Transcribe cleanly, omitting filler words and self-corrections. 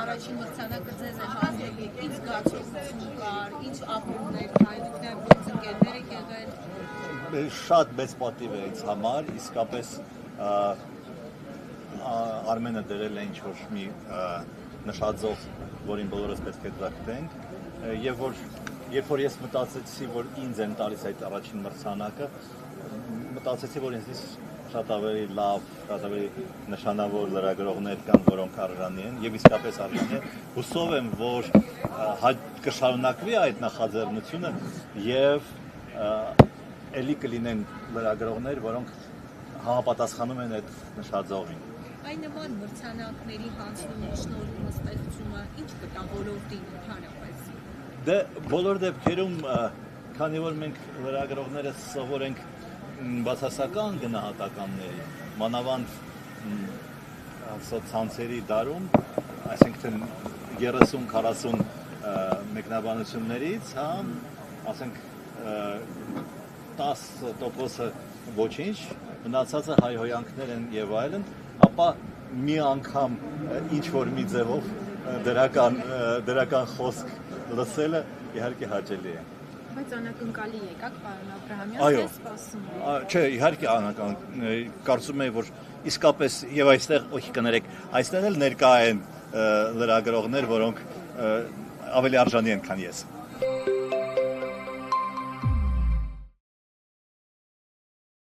առաջին մրցանակը ձեզ է հանձնել, ինչ զգացողություն կար, ինչ ապրումներ կային, դուք նաև ոնց ընկերներ եք եղել։ Շատ մեծ պատիվ է ինձ համար, իսկապես Արմենը դրել է ինչ-որ մի նշաձող, որին բոլորս պետք է դրախտենք, եւ երբ որ ես մտածեցի, որ ինձ են տալիս այդ առաջին մրցանակը, մտածեցի, որ ինձ շատ ավելի լավ, շատ ավելի նշանավոր լրագրողներ կան, որոնք արժանի են, եւ իսկապես արժանի են։ Հուսով եմ, որ կշարունակվի այդ նախաձեռնությունը եւ ելի կլինեն լրագրողներ, որոնք համապատասխանում են այդ նշաձողին։ Այն նման մրցանակների հանձնումը, շնորհումը, ստեղծումը ինչ կտա ոլորտին ընդհանրապես։ Դե բոլոր դեպքերում, քանի որ մենք լրագրողները սովոր ենք բացասական գնահատականների, մանավանդ սոցցանցերի դարում, այսինքն 30-40 մեկնաբանություններից, ասենք 10% ոչինչ, մնացածը հայհոյանքներ են եւ այլն, ապա մի անգամ ինչ-որ մի ձևով դրական խոսք լսելը իհարկե հաճելի է։ Բայց անակնկալի եկաք, պարոն Աբրահամյան, Այո, թե սպասում եք։ չէ, իհարկե անակնկալ, կարծում եմ, որ իսկապես եւ այստեղ ոքի կներեք, այստեղ էլ ներկա են լրագրողներ, որոնք ավելի արժանի են, քան ես։